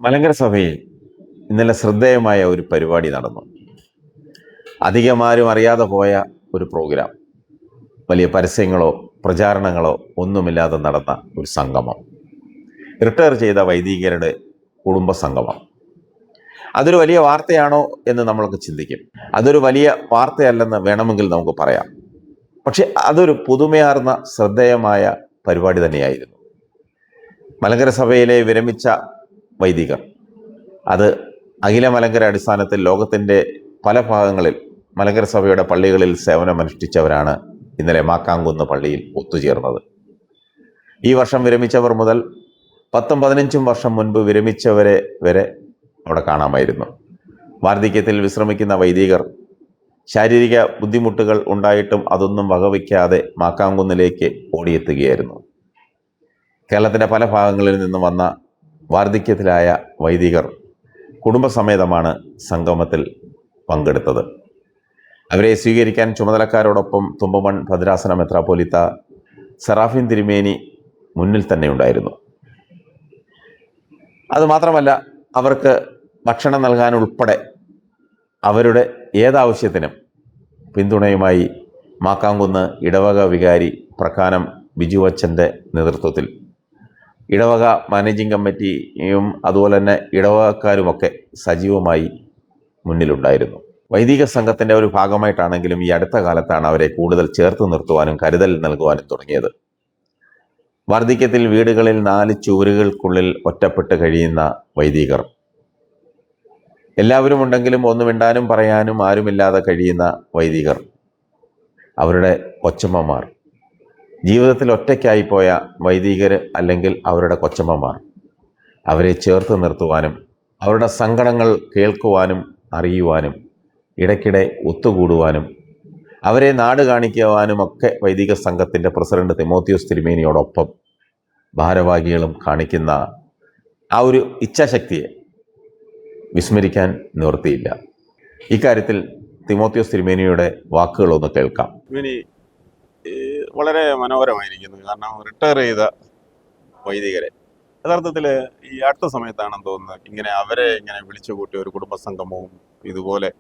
മലങ്കര സഭയിൽ ഇന്നലെ ശ്രദ്ധേയമായ ഒരു പരിപാടി നടന്നു. അധികമാരും അറിയാതെ പോയ ഒരു പ്രോഗ്രാം. വലിയ പരസ്യങ്ങളോ പ്രചാരണങ്ങളോ ഒന്നുമില്ലാതെ നടന്ന ഒരു സംഗമം. റിട്ടയർ ചെയ്ത വൈദികരുടെ കുടുംബ സംഗമം. അതൊരു വലിയ വാർത്തയാണോ എന്ന് നമ്മൾക്ക് ചിന്തിക്കും. അതൊരു വലിയ വാർത്തയല്ലെന്ന് വേണമെങ്കിൽ നമുക്ക് പറയാം. പക്ഷെ അതൊരു പുതുമയാർന്ന ശ്രദ്ധേയമായ പരിപാടി തന്നെയായിരുന്നു. മലങ്കര സഭയിലെ വിരമിച്ച വൈദികർ, അത് അഖില മലങ്കര അടിസ്ഥാനത്തിൽ ലോകത്തിൻ്റെ പല ഭാഗങ്ങളിൽ മലങ്കര സഭയുടെ പള്ളികളിൽ സേവനമനുഷ്ഠിച്ചവരാണ് ഇന്നലെ മാക്കാങ്കുന്ന് പള്ളിയിൽ ഒത്തുചേർന്നത്. ഈ വർഷം വിരമിച്ചവർ മുതൽ 10-15 വർഷം മുൻപ് വിരമിച്ചവരെ വരെ അവിടെ കാണാമായിരുന്നു. വാർദ്ധക്യത്തിൽ വിശ്രമിക്കുന്ന വൈദികർ ശാരീരിക ബുദ്ധിമുട്ടുകൾ ഉണ്ടായിട്ടും അതൊന്നും വകവയ്ക്കാതെ മാക്കാങ്കുന്നിലേക്ക് ഓടിയെത്തുകയായിരുന്നു. കേരളത്തിൻ്റെ പല ഭാഗങ്ങളിൽ നിന്ന് വന്ന വാർദ്ധക്യത്തിലായ വൈദികർ കുടുംബസമേതമാണ് സംഗമത്തിൽ പങ്കെടുത്തത്. അവരെ സ്വീകരിക്കാൻ ചുമതലക്കാരോടൊപ്പം തുമ്പമൺ ഭദ്രാസന മെത്രാപ്പോലിത്ത സെറാഫിൻ തിരുമേനി മുന്നിൽ തന്നെ ഉണ്ടായിരുന്നു. അതുമാത്രമല്ല, അവർക്ക് ഭക്ഷണം നൽകാനുൾപ്പെടെ അവരുടെ ഏതാവശ്യത്തിനും പിന്തുണയുമായി മാക്കാങ്കുന്ന് ഇടവക വികാരി പ്രക്കാനം ബിജു അച്ഛൻ്റെ നേതൃത്വത്തിൽ ഇടവക മാനേജിംഗ് കമ്മിറ്റിയും അതുപോലെ തന്നെ ഇടവകക്കാരുമൊക്കെ സജീവമായി മുന്നിലുണ്ടായിരുന്നു. വൈദിക സംഘത്തിൻ്റെ ഒരു ഭാഗമായിട്ടാണെങ്കിലും ഈ അടുത്ത കാലത്താണ് അവരെ കൂടുതൽ ചേർത്ത് നിർത്തുവാനും കരുതൽ നൽകുവാനും തുടങ്ങിയത്. വാർദ്ധക്യത്തിൽ വീടുകളിൽ 4 ചുവരുകൾക്കുള്ളിൽ ഒറ്റപ്പെട്ട് കഴിയുന്ന വൈദികർ, എല്ലാവരും ഉണ്ടെങ്കിലും ഒന്ന് മിണ്ടാനും പറയാനും ആരുമില്ലാതെ കഴിയുന്ന വൈദികർ, അവരുടെ കൊച്ചമ്മമാർ, ജീവിതത്തിൽ ഒറ്റയ്ക്കായി പോയ വൈദികർ അല്ലെങ്കിൽ അവരുടെ കൊച്ചമ്മമാർ, അവരെ ചേർത്ത് നിർത്തുവാനും അവരുടെ സങ്കടങ്ങൾ കേൾക്കുവാനും അറിയുവാനും ഇടയ്ക്കിടെ ഒത്തുകൂടുവാനും അവരെ നാട് കാണിക്കുവാനുമൊക്കെ വൈദിക സംഘത്തിൻ്റെ പ്രസിഡന്റ് തിമോത്തിയോസ് തിരുമേനിയോടൊപ്പം ഭാരവാഹികളും കാണിക്കുന്ന ആ ഒരു ഇച്ഛാശക്തിയെ വിസ്മരിക്കാൻ നിവൃത്തിയില്ല. ഇക്കാര്യത്തിൽ തിമോത്തിയോസ് തിരുമേനിയുടെ വാക്കുകളൊന്ന് കേൾക്കാം. വളരെ മനോഹരമായിരിക്കുന്നു. കാരണം റിട്ടയർ ചെയ്ത വൈദികരെ യഥാർത്ഥത്തിൽ ഈ അടുത്ത സമയത്താണെന്ന് തോന്നുന്നത് ഇങ്ങനെ അവരെ ഇങ്ങനെ വിളിച്ചു കൂട്ടി ഒരു കുടുംബസംഗമവും ഇതുപോലെ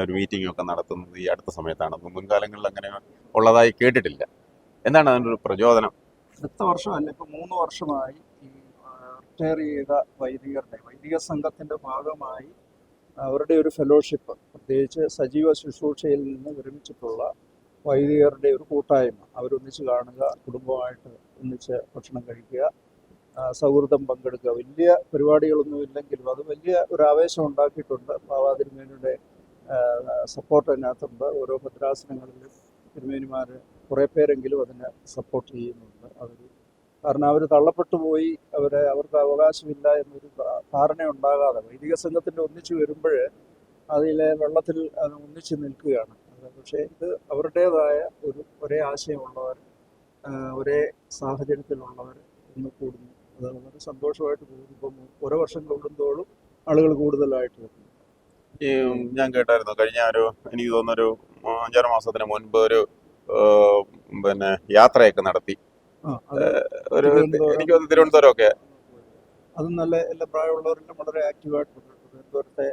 ഒരു മീറ്റിംഗും ഒക്കെ നടത്തുന്നത് ഈ അടുത്ത സമയത്താണെന്ന് മുൻകാലങ്ങളിൽ അങ്ങനെ ഉള്ളതായി കേട്ടിട്ടില്ല. എന്താണ് അതിൻ്റെ ഒരു പ്രചോദനം? അടുത്ത വർഷമല്ല, ഇപ്പൊ 3 വർഷമായി ഈ റിട്ടയർ ചെയ്ത വൈദിക സംഘത്തിന്റെ ഭാഗമായി അവരുടെ ഒരു ഫെലോഷിപ്പ്, പ്രത്യേകിച്ച് സജീവ ശുശ്രൂഷയിൽ നിന്ന് വിരമിച്ചിട്ടുള്ള വൈദികരുടെ ഒരു കൂട്ടായ്മ, അവരൊന്നിച്ച് കാണുക, കുടുംബമായിട്ട് ഒന്നിച്ച് ഭക്ഷണം കഴിക്കുക, സൗഹൃദം പങ്കെടുക്കുക. വലിയ പരിപാടികളൊന്നും ഇല്ലെങ്കിലും അത് വലിയ ഒരു ആവേശം ഉണ്ടാക്കിയിട്ടുണ്ട്. ബാബാ തിരുമേനിയുടെ സപ്പോർട്ട് അതിനകത്തുണ്ട്. ഓരോ ഭദ്രാസനങ്ങളിലും തിരുമേനിമാർ കുറേ പേരെങ്കിലും അതിനെ സപ്പോർട്ട് ചെയ്യുന്നുണ്ട്. കാരണം അവർ തള്ളപ്പെട്ടു പോയി, അവർക്ക് അവകാശമില്ല എന്നൊരു ധാരണ ഉണ്ടാകാതെ വൈദിക സംഘത്തിൻ്റെ ഒന്നിച്ച് വരുമ്പോൾ അതിലെ വെള്ളത്തിൽ ഒന്നിച്ച് നിൽക്കുകയാണ്. പക്ഷേ ഇത് അവരുടേതായ ഒരേ ആശയമുള്ളവർ, ഒരേ സാഹചര്യത്തിലുള്ളവർ ഒന്ന് കൂടുന്നു. അത് വളരെ സന്തോഷമായിട്ട് പോകുന്നു. ഇപ്പം ഓരോ വർഷം കൂടുന്തോറും ആളുകൾ കൂടുതലായിട്ട് വരുന്നു. ഞാൻ കേട്ടായിരുന്നു കഴിഞ്ഞ എനിക്ക് തോന്നുന്നൊരു 5-6 മാസത്തിന് മുൻപ് ഒരു യാത്രയൊക്കെ നടത്തി. എനിക്ക് തിരുവനന്തപുരമൊക്കെ അത് നല്ല എല്ലാ പ്രായമുള്ളവരെല്ലാം വളരെ ആക്റ്റീവായിട്ടുണ്ട്. തിരുവനന്തപുരത്തെ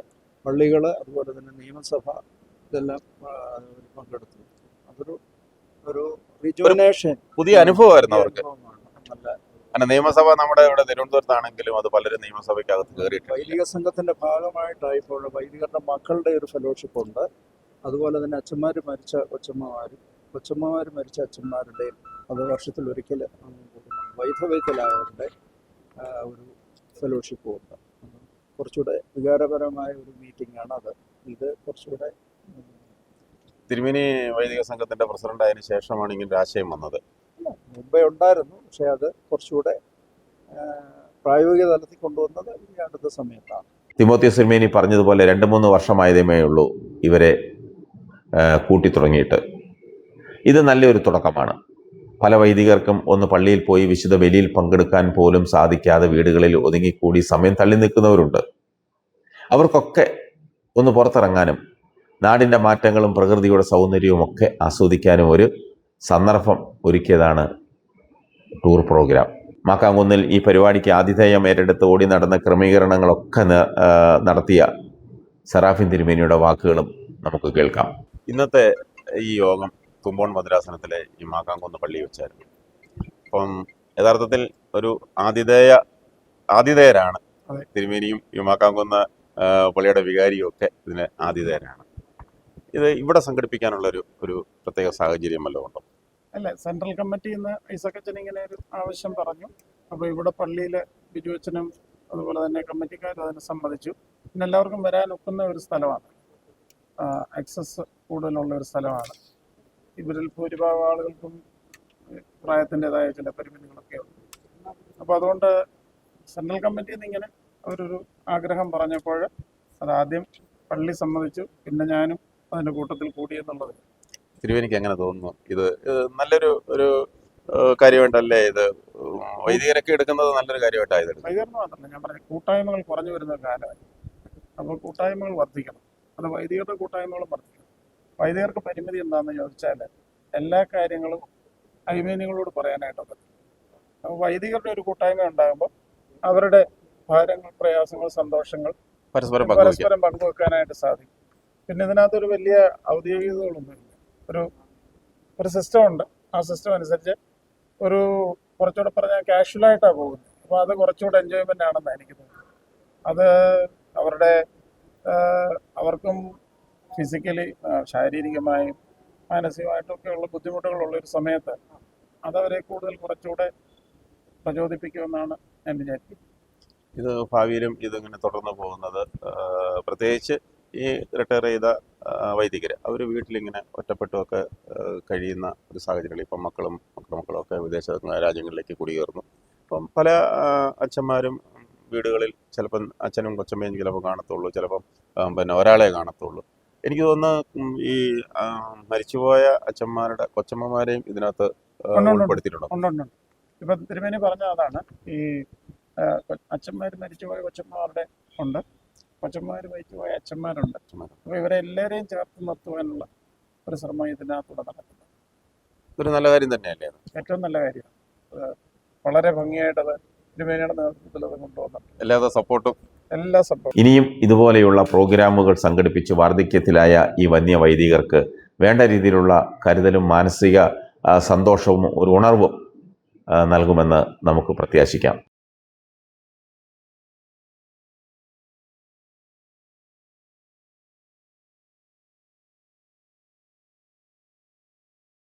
പള്ളികൾ, അതുപോലെ തന്നെ നിയമസഭ, ഇതെല്ലാം പങ്കെടുത്തു. അതൊരു റിജുവനേഷൻ, പുതിയ അനുഭവമായിരുന്നു അവർക്ക്. നല്ല കാരണം നിയമസഭ നമ്മുടെ ഇവിടെ തിരുവനന്തപുരത്താണെങ്കിലും അത് പലരും നിയമസഭയ്ക്കകത്ത് കയറിയിട്ടുണ്ട്. വൈദിക സംഘത്തിന്റെ ഭാഗമായിട്ടായി ഇപ്പോൾ വൈദികരുടെ മക്കളുടെ ഒരു ഫെലോഷിപ്പ് ഉണ്ട്. അതുപോലെ തന്നെ അച്ഛന്മാർ മരിച്ച കൊച്ചമ്മമാർ മരിച്ച അച്ഛന്മാരുടെയും അത് വർഷത്തിലൊരിക്കൽ വൈധവ്യത്തിലായവരുടെ ഒരു ഫെലോഷിപ്പും ഉണ്ട്. കുറച്ചുകൂടെ വികാരപരമായ ഒരു മീറ്റിംഗ് ആണ് അത്. ഇത് കുറച്ചുകൂടെ തിരുമേനി വൈദിക സംഘത്തിന്റെ പ്രസിഡന്റ് ആയതിനു ശേഷമാണ് ഇങ്ങനെ ഒരു ആശയം വന്നത്. മുമ്പേ ഉണ്ടായിരുന്നു, പക്ഷെ അത് കുറച്ചുകൂടെ പ്രായോഗിക തലത്തിൽ കൊണ്ടുവന്നത് ഈ അടുത്ത സമയത്താണ്. തിമോത്തിയോസ് തിരുമേനി പറഞ്ഞതുപോലെ 2-3 വർഷമായതേ ഉള്ളൂ ഇവരെ കൂട്ടി തുടങ്ങിയിട്ട്. ഇത് നല്ലൊരു തുടക്കമാണ്. പല വൈദികർക്കും ഒന്ന് പള്ളിയിൽ പോയി വിശുദ്ധ ബലിയിൽ പങ്കെടുക്കാൻ പോലും സാധിക്കാതെ വീടുകളിൽ ഒതുങ്ങിക്കൂടി സമയം തള്ളി നിൽക്കുന്നവരുണ്ട്. അവർക്കൊക്കെ ഒന്ന് പുറത്തിറങ്ങാനും നാടിൻ്റെ മാറ്റങ്ങളും പ്രകൃതിയുടെ സൗന്ദര്യവും ഒക്കെ ആസ്വദിക്കാനും ഒരു സന്ദർഭം ഒരുക്കിയതാണ് ടൂർ പ്രോഗ്രാം. മാക്കാങ്കുന്നിൽ ഈ പരിപാടിക്ക് ആതിഥേയം ഏറ്റെടുത്ത് ഓടി നടന്ന ക്രമീകരണങ്ങളൊക്കെ നടത്തിയ സറാഫിൻ തിരുമേനിയുടെ വാക്കുകളും നമുക്ക് കേൾക്കാം. ഇന്നത്തെ ഈ യോഗം തുമ്പോൺ ഭദ്രാസനത്തിലെ ഈ മാക്കാങ്കുന്ന് പള്ളി വെച്ചായിരുന്നു. അപ്പം യഥാർത്ഥത്തിൽ ഒരു ആതിഥേയരാണ് തിരുമേനിയും ഈ മാക്കാങ്കുന്ന് പള്ളിയുടെ വികാരിയും ഒക്കെ ഇതിന് ആതിഥേയരാണ്. ഇത് ഇവിടെ സംഘടിപ്പിക്കാനുള്ള ഒരു പ്രത്യേക സാഹചര്യം വല്ലതും ഉണ്ടോ? അല്ല, സെൻട്രൽ കമ്മിറ്റിയിൽ നിന്ന് ഐസക്കച്ചൻ ഇങ്ങനെ ഒരു ആവശ്യം പറഞ്ഞു. അപ്പോൾ ഇവിടെ പള്ളിയിലെ ബിജുവച്ചനും അതുപോലെ തന്നെ കമ്മിറ്റിക്കാരും അതിനെ സമ്മതിച്ചു. പിന്നെ എല്ലാവർക്കും വരാൻ ഒക്കുന്ന ഒരു സ്ഥലമാണ്, ആക്സസ് കൂടുതലുള്ള ഒരു സ്ഥലമാണ്. ഇവരിൽ ഭൂരിഭാഗം ആളുകൾക്കും പ്രായത്തിൻ്റെതായ ചില പരിമിതികളൊക്കെ ഉണ്ട്. അപ്പോൾ അതുകൊണ്ട് സെൻട്രൽ കമ്മിറ്റിയിൽ നിന്ന് ഇങ്ങനെ അവരൊരു ആഗ്രഹം പറഞ്ഞപ്പോൾ അതാദ്യം പള്ളി സമ്മതിച്ചു, പിന്നെ ഞാനും അതിൻ്റെ കൂട്ടത്തിൽ കൂടിയെന്നുള്ളത്. തിരുവേനിക്ക് എങ്ങനെ തോന്നുന്നു? ഇത് നല്ലൊരു കാര്യമായിട്ടല്ലേ ഇത് വൈദികരൊക്കെ എടുക്കുന്നത്? നല്ലൊരു കാര്യമായിട്ടാണ് ഇത്. വൈദികർ മാത്രമല്ല, ഞാൻ പറഞ്ഞ കൂട്ടായ്മകൾ കുറഞ്ഞു വരുന്ന കാലമായി. അപ്പോൾ കൂട്ടായ്മകൾ വർദ്ധിക്കണം, അത് വൈദികരുടെ കൂട്ടായ്മകളും വർദ്ധിക്കണം. വൈദികർക്ക് പരിമിതി എന്താണെന്ന് ചോദിച്ചാൽ എല്ലാ കാര്യങ്ങളും അയ്മേനികളോട് പറയാനായിട്ടൊക്കെ. അപ്പോൾ വൈദികരുടെ ഒരു കൂട്ടായ്മ ഉണ്ടാകുമ്പോൾ അവരുടെ ഭാരങ്ങൾ, പ്രയാസങ്ങൾ, സന്തോഷങ്ങൾ പരസ്പരം പങ്കുവെക്കാനായിട്ട് സാധിക്കും. പിന്നെ ഇതിനകത്തൊരു വലിയ ഔദ്യോഗികതകളൊന്നുമില്ല. ഒരു സിസ്റ്റം ഉണ്ട്. ആ സിസ്റ്റം അനുസരിച്ച് കുറച്ചുകൂടെ പറഞ്ഞാൽ കാഷ്വലായിട്ടാണ് പോകുന്നത്. അപ്പോൾ അത് കുറച്ചുകൂടെ എൻജോയ്മെൻ്റ് ആണെന്ന് എനിക്ക് തോന്നുന്നു. അത് അവർക്കും ഫിസിക്കലി, ശാരീരികമായും മാനസികമായിട്ടും ഒക്കെയുള്ള ബുദ്ധിമുട്ടുകളുള്ളൊരു സമയത്ത് അതവരെ കുറച്ചുകൂടെ പ്രചോദിപ്പിക്കുമെന്നാണ് ഞാൻ വിചാരിക്കുന്നത്. ഇത് ഭാവിയിലും ഇതിങ്ങനെ തുടർന്ന് പോകുന്നത്, പ്രത്യേകിച്ച് ഈ റിട്ടയർ ചെയ്ത വൈദികർ അവർ വീട്ടിലിങ്ങനെ ഒറ്റപ്പെട്ടുമൊക്കെ കഴിയുന്ന ഒരു സാഹചര്യങ്ങൾ. ഇപ്പം മക്കളും ഒക്കെ വിദേശ രാജ്യങ്ങളിലേക്ക് കുടിയേറുന്നു. അപ്പം പല അച്ഛന്മാരും വീടുകളിൽ ചിലപ്പം അച്ഛനും കൊച്ചമ്മയും ചിലപ്പോൾ കാണത്തുള്ളൂ, ചിലപ്പം പിന്നെ ഒരാളെ കാണത്തുള്ളൂ. എനിക്ക് തോന്നുന്നു ഈ മരിച്ചുപോയ അച്ഛന്മാരുടെ കൊച്ചമ്മമാരെയും ഇതിനകത്ത് ഉൾപ്പെടുത്തിയിട്ടുണ്ടോ? ഉണ്ട്. ഇപ്പം തിരുമേനി പറഞ്ഞ അതാണ്, ഈ അച്ഛന്മാർ മരിച്ചുപോയ കൊച്ചമ്മമാരുടെ ഉണ്ട്, കൊച്ചന്മാർ മരിച്ചുപോയ അച്ഛന്മാരുണ്ട്. അപ്പോൾ ഇവരെ എല്ലാവരെയും ചേർത്ത് നിർത്തുവാനുള്ള ഒരു ശ്രമം ഇതിനകത്തൂടെ നടക്കുന്നത് ഒരു നല്ല കാര്യം തന്നെയല്ലേ? ഏറ്റവും നല്ല കാര്യമാണ്. വളരെ ഭംഗിയായിട്ട് അത് തിരുമേനിയുടെ നേതൃത്വത്തിൽ അത് കൊണ്ടുപോകുന്നുണ്ട്. എല്ലാ സപ്പോർട്ടും. ഇനിയും ഇതുപോലെയുള്ള പ്രോഗ്രാമുകൾ സംഘടിപ്പിച്ച് വാർദ്ധക്യത്തിലായ ഈ വന്യ വൈദികർക്ക് വേണ്ട രീതിയിലുള്ള കരുതലും മാനസിക സന്തോഷവും ഒരു ഉണർവും നൽകുമെന്ന് നമുക്ക് പ്രത്യാശിക്കാം.